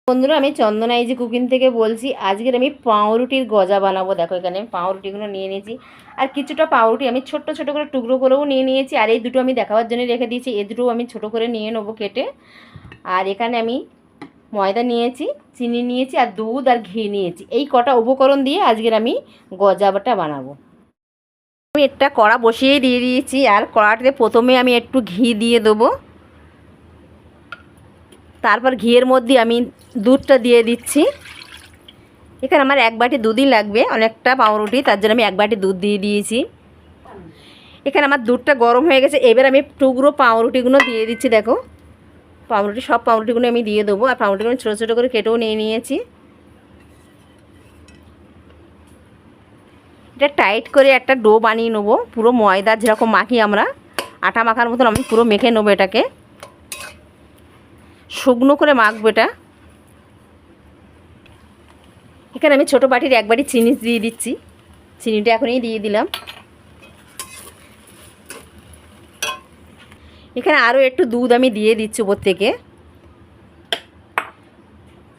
বন্ধুরা, আমি চন্দনা easy cooking থেকে বলছি। আজকের আমি পাউরুটির গজা বানাবো। দেখো, এখানে আমি পাউরুটিগুলো নিয়ে নিয়েছি, আর কিছুটা পাউরুটি আমি ছোট ছোট করে টুকরো করেও নিয়ে নিয়েছি। আর এই দুটো আমি দেখাবার জন্য রেখে দিয়েছি, এই দুটো আমি ছোট করে নিয়ে নেবো কেটে। আর এখানে আমি ময়দা নিয়েছি, চিনি নিয়েছি, আর দুধ আর ঘি নিয়েছি। এই কটা উপকরণ দিয়ে আজকের আমি গজাটা বানাবো। আমি একটা কড়া বসিয়ে দিয়ে দিয়েছি, আর কড়াটাতে প্রথমে আমি একটু ঘি দিয়ে দেবো। তারপর ঘিয়ের মধ্যে আমি দুধটা দিয়ে দিচ্ছি। এখানে আমার এক বাটি দুধই লাগবে, অনেকটা পাউরুটি, তার জন্য আমি এক বাটি দুধ দিয়ে দিয়েছি। এখানে আমার দুধটা গরম হয়ে গেছে। এবার আমি টুকরো পাউরুটিগুলো দিয়ে দিচ্ছি। দেখো, সব পাউরুটিগুলো আমি দিয়ে দেবো। আর পাউরুটিগুলো ছোটো ছোটো করে কেটেও নিয়ে নিয়েছি। এটা টাইট করে একটা ডো বানিয়ে নেবো, পুরো ময়দার যেরকম মাখি আমরা, আটা মাখার মতন আমি পুরো মেখে নেবো। এটাকে শুকনো করে মাখবো এটা। এখানে আমি ছোটো বাটির এক বাটি চিনি দিয়ে দিচ্ছি। চিনিটা এখনই দিয়ে দিলাম। এখানে আরও একটু দুধ আমি দিয়ে দিচ্ছি উপর থেকে।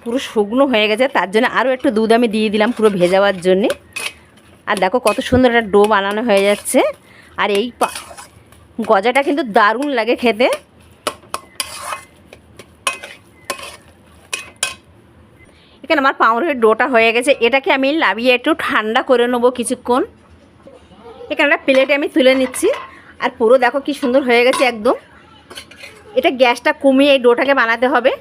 পুরো শুকনো হয়ে গেছে, তার জন্য আরও একটু দুধ আমি দিয়ে দিলাম পুরো ভেজাবার জন্যে। আর দেখো কত সুন্দর একটা ডো বানানো হয়ে যাচ্ছে। আর এই গজাটা কিন্তু দারুণ লাগে খেতে। এখানে আমার পাউরুটির ডোটা হয়ে গেছে। এটাকে আমি লাভিয়ে একটু ঠান্ডা করে নেবো কিছুক্ষণ। এখানে একটা প্লেটে আমি তুলে নিচ্ছি। আর পুরো দেখো কি সুন্দর হয়ে গেছে একদম। এটা গ্যাসটা কমিয়ে এই ডোটাকে বানাতে হবে।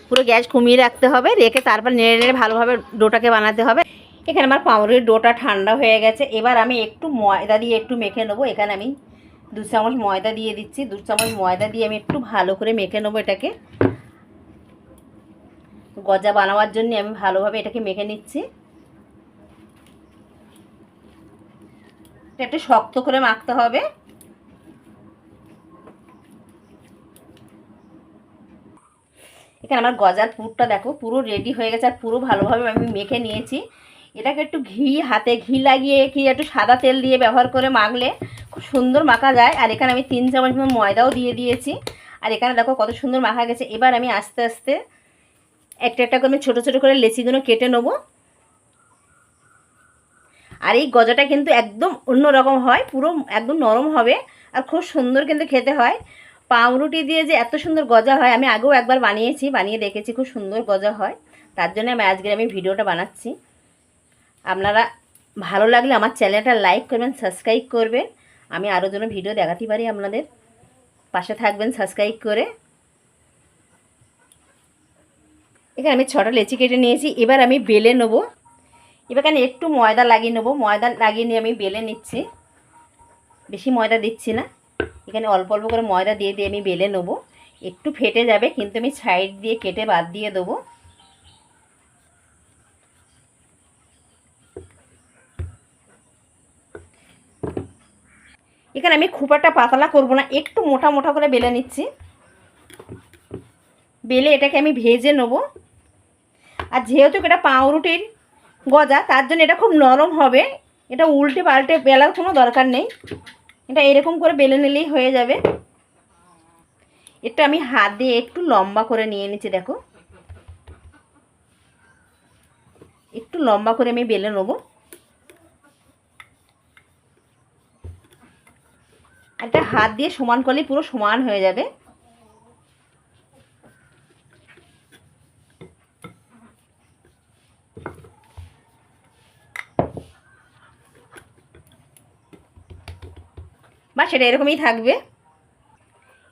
পুরো গ্যাস কমিয়ে রাখতে হবে, রেখে তারপর নেড়ে নেড়ে ভালোভাবে ডোটাকে বানাতে হবে। এখানে আমার পাউরুটির ডোটা ঠান্ডা হয়ে গেছে। এবার আমি একটু ময়দা দিয়ে একটু মেখে নেবো। এখানে আমি 2 চামচ ময়দা দিয়ে দিচ্ছি। 2 চামচ ময়দা দিয়ে আমি একটু ভালো করে মেখে নেবো এটাকে। গজা বানাবার জন্য আমি ভালোভাবে এটাকে মেখে নিচ্ছি। এটা একটু শক্ত করে মাখতে হবে। এখানে আমার গজার পুরটা দেখো পুরো রেডি হয়ে গেছে, আর পুরো ভালোভাবে আমি মেখে নিয়েছি। এটাকে একটু হাতে ঘি লাগিয়ে একটু সাদা তেল দিয়ে ব্যবহার করে মাখলে খুব সুন্দর মাখা যায়। আর এখানে আমি 3 চামচ ময়দাও দিয়ে দিয়েছি। আর এখানে দেখো কত সুন্দর মাখা গেছে। এবার আমি আস্তে আস্তে একটা একটা করে ছোটো ছোটো করে লেচিগুলো কেটে নেবো। আর এই গজাটা কিন্তু একদম অন্যরকম হয়, পুরো একদম নরম হবে, আর খুব সুন্দর কিন্তু খেতে হয়। পাউরুটি দিয়ে যে এত সুন্দর গজা হয় আমি আগেও একবার বানিয়ে দেখেছি, খুব সুন্দর গজা হয়। তার জন্য আমি ভিডিওটা বানাচ্ছি। আপনারা ভালো লাগলে আমার চ্যানেলটা লাইক করবেন, সাবস্ক্রাইব করবেন। আমি আরও যেন ভিডিও দেখাতে পারি আপনাদের, পাশে থাকবেন সাবস্ক্রাইব করে। এখানে আমি 6টা লেচি কেটে নিয়েছি। এবার আমি বেলে নেবো। এবার আমি একটু ময়দা লাগিয়ে নেবো। ময়দা লাগিয়ে নিয়ে আমি বেলে নিচ্ছি। বেশি ময়দা দিচ্ছি না, এখানে অল্প অল্প করে ময়দা দিয়ে দিয়ে আমি বেলে নেবো। একটু ফেটে যাবে, কিন্তু আমি সাইড দিয়ে কেটে বাদ দিয়ে দেবো। এখানে আমি খুব একটা পাতলা করব না, একটু মোটা মোটা করে বেলে নিচ্ছি। বেলে এটাকে আমি ভেজে নেব। আর যেহেতু এটা পাউরুটির গজা, তার জন্য এটা খুব নরম হবে। এটা উল্টে পাল্টে বেলার কোনো দরকার নেই, এটা এরকম করে বেলে নিলেই হয়ে যাবে। এটা আমি হাত দিয়ে একটু লম্বা করে নিয়ে নিচ্ছি। দেখো, একটু লম্বা করে আমি বেলে নেব। আর এটা হাত দিয়ে সমান করলেই পুরো সমান হয়ে যাবে। বা সেটা এরকমই থাকবে।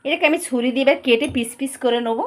এটাকে আমি ছুরি দিয়ে এবার কেটে পিস পিস করে নেব।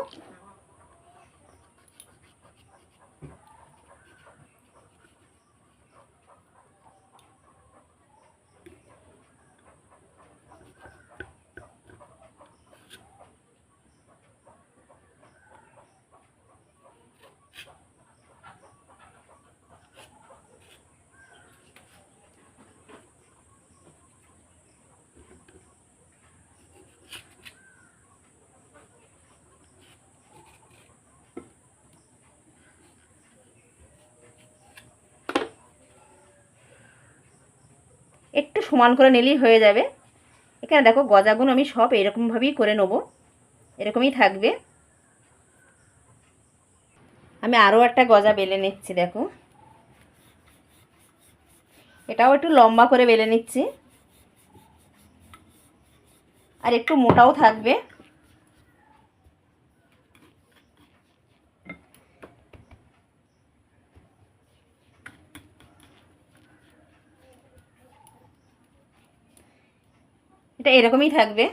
একটু সমান করে নিলেই হয়ে যাবে। এখানে দেখো গজাগুলো আমি সব এরকমভাবেই করে নেব, এরকমই থাকবে। আমি আরও একটা গজা বেলে নিচ্ছি। দেখো, এটাও একটু লম্বা করে বেলে নিচ্ছি, আর একটু মোটাও থাকবে। এটা এরকমই থাকবে।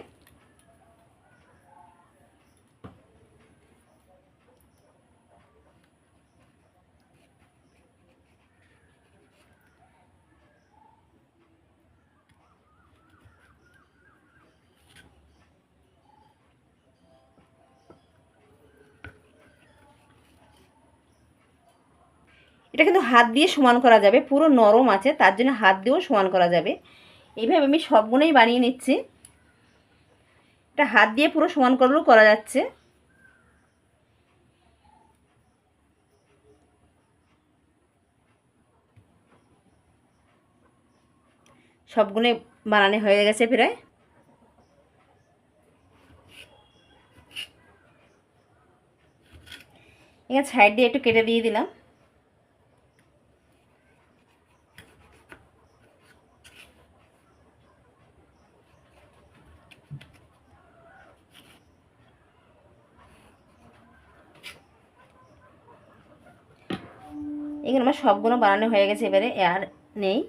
এটা কিন্তু হাত দিয়ে সমান করা যাবে, পুরো নরম আছে তার জন্য হাত দিয়েও সমান করা যাবে। এইভাবে আমি সবগুলোই বানিয়ে নিচ্ছি। এটা হাত দিয়ে পুরো সমান করলেও করা যাচ্ছে। সবগুলো বানানো হয়ে গেছে প্রায়। এখানে সাইড দিয়ে একটু কেটে দিয়ে দিলাম। এখানে আমার সবগুলো বানানো হয়ে গেছে, এবারে আর নেই।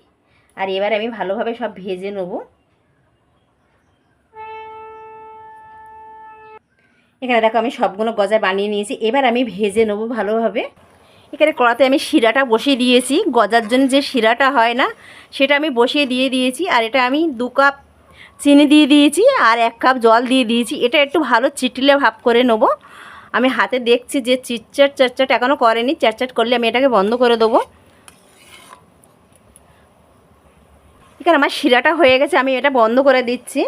আর এবারে আমি ভালোভাবে সব ভেজে নেব। এখানে দেখো আমি সবগুলো গজা বানিয়ে নিয়েছি, এবার আমি ভেজে নেব ভালোভাবে। এখানে কড়াতে আমি শিরাটা বসিয়ে দিয়েছি, গজার জন্য যে শিরাটা হয় না সেটা আমি বসিয়ে দিয়েছি। আর এটা আমি 2 কাপ চিনি দিয়ে দিয়েছি আর 1 কাপ জল দিয়ে দিয়েছি। এটা একটু ভালো চিটলে ভাব করে নেব। আমি হাতে দেখছি যে চিটচাট এখনও করেনি, চ্যাটচ্যাট করলে আমি এটাকে বন্ধ করে দেবো। এখানে আমার শিরাটা হয়ে গেছে, আমি এটা বন্ধ করে দিচ্ছি।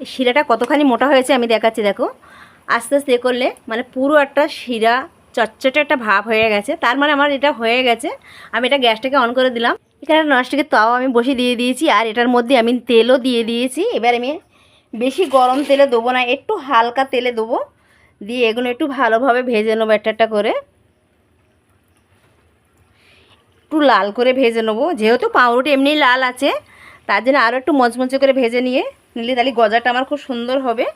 এই শিরাটা কতখানি মোটা হয়েছে আমি দেখাচ্ছি। দেখো, আস্তে আস্তে করলে মানে পুরো একটা শিরা চটচটে একটা ভাব হয়ে গেছে, তার মানে আমার এটা হয়ে গেছে। আমি এটা গ্যাসটাকে অন করে দিলাম। এখানে ননস্টিকের তাও আমি বসিয়ে দিয়েছি, আর এটার মধ্যে আমি তেলও দিয়ে দিয়েছি। এবার আমি বেশি গরম তেলে দেবো না, একটু হালকা তেলে দেবো, দিয়ে এগুলো একটু ভালোভাবে ভেজে নেবো একটা করে। একটু লাল করে ভেজে নেবো, যেহেতু পাউরুটি এমনি লাল আছে তার জন্য আরও একটু মচমচে করে ভেজে নিলে তাহলে গজাটা আমার খুব সুন্দর হবে।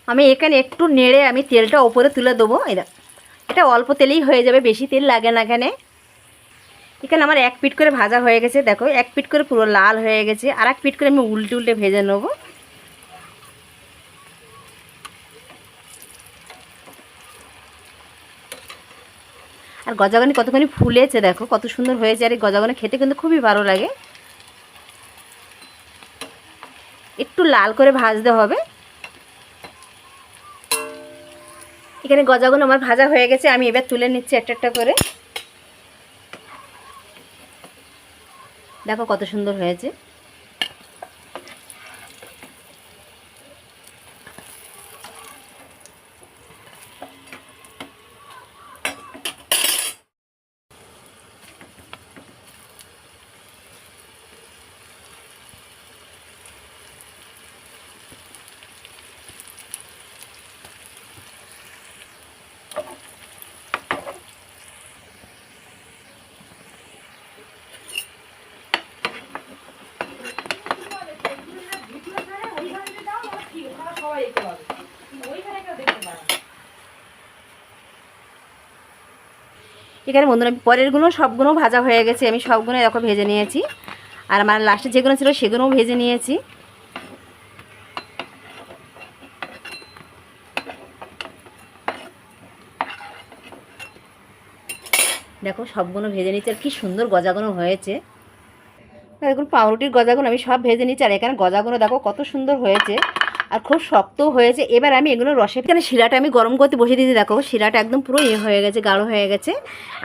আমি এখানে একটু নেড়ে আমি তেলটা ওপরে তুলে দেবো। এটা অল্প তেলেই হয়ে যাবে, বেশি তেল লাগে না। এখানে আমার 1 পিঠ করে ভাজা হয়ে গেছে। দেখো, 1 পিঠ করে পুরো লাল হয়ে গেছে, আর 1 পিঠ করে আমি উল্টে ভেজে নেবো। আর গজাগনি কতখানি ফুলেছে, দেখো কত সুন্দর হয়েছে। আর এই গজাগনি খেতে কিন্তু খুবই ভালো লাগে। একটু লাল করে ভাজতে হবে। এখানে গজাগুলো আমার ভাজা হয়ে গেছে, আমি এবার তুলে নিচ্ছি একটা করে। দেখো কত সুন্দর হয়েছে। এখানে বন্ধুরা পরেরগুলো সবগুলো ভাজা হয়ে গেছে, আমি সবগুলো এরকম ভেজে নিয়েছি। আর আমার লাস্টে যেগুলো ছিল সেগুলোও ভেজে নিয়েছি। দেখো সবগুলো ভেজে নিচ্ছি, আর কি সুন্দর গজাগুলো হয়েছে। দেখুন পাউরুটির গজাগুলো আমি সব ভেজে নিচ্ছি, আর এখানে গজাগুলো দেখো কত সুন্দর হয়েছে, আর খুব শক্তও হয়েছে। এবার আমি এগুলো রসে, এখানে শিরাটা আমি গরম করতে বসিয়ে দিয়েছি। দেখো শিরাটা একদম পুরো হয়ে গেছে, গাঢ় হয়ে গেছে।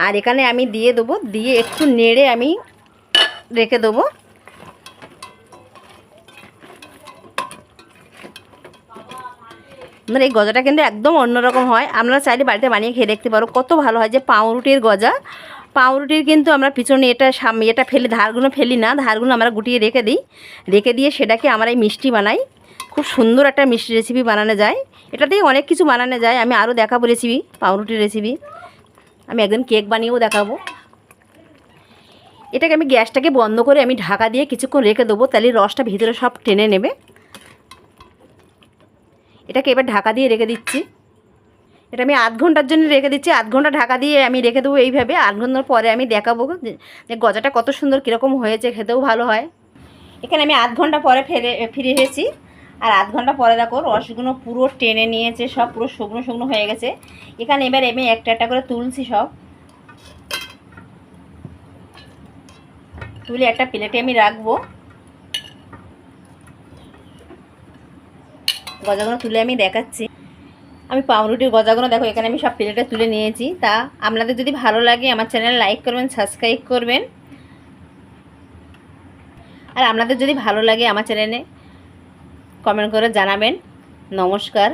আর এখানে আমি দিয়ে দেবো, দিয়ে একটু নেড়ে আমি রেখে দেবো। মানে এই গজাটা কিন্তু একদম অন্যরকম হয়, আপনারা চাইলে বাড়িতে বানিয়ে খেয়ে দেখতে পারো, কত ভালো হয়। যে পাউরুটির গজা, পাউরুটির কিন্তু আমরা পিছনে এটা ফেলে ধারগুলো ফেলি না, ধারগুলো আমরা গুটিয়ে রেখে দিই, রেখে দিয়ে সেটাকে আমরা এই মিষ্টি বানাই। খুব সুন্দর একটা মিষ্টি রেসিপি বানানো যায়। এটা দিয়ে অনেক কিছু বানানো যায়, আমি আরও দেখাবো রেসিপি, পাউরুটির রেসিপি। আমি একদিন কেক বানিয়েও দেখাবো। এটাকে আমি গ্যাসটাকে বন্ধ করে আমি ঢাকা দিয়ে কিছুক্ষণ রেখে দেবো, তাহলে রসটা ভিতরে সব টেনে নেবে। এটাকে এবার ঢাকা দিয়ে রেখে দিচ্ছি। এটা আমি আধ ঘন্টার জন্য রেখে দিচ্ছি। আধ ঘন্টা ঢাকা দিয়ে আমি রেখে দেবো এইভাবে। আধ ঘন্টার পরে আমি দেখাবো যে গজাটা কত সুন্দর কীরকম হয়েছে, খেতেও ভালো হয়। এখানে আমি আধ ঘন্টা পরে ফিরে এসেছি। আর আধ ঘন্টা পরে দেখো রসগুলো পুরো টেনে নিয়েছে, সব পুরো শুকনো শুকনো হয়ে গেছে। এখানে এবার আমি একটা একটা করে তুলছি, সব তুলে একটা প্লেটে আমি রাখবো। গজাগুলো তুলে আমি দেখাচ্ছি। আমি পাউরুটির গজাগুলো দেখো এখানে আমি সব প্লেটে তুলে নিয়েছি। তা আপনাদের যদি ভালো লাগে আমার চ্যানেল লাইক করবেন, সাবস্ক্রাইব করবেন। আর আপনাদের যদি ভালো লাগে আমার চ্যানেলে কমেন্ট করে জানাবেন। নমস্কার।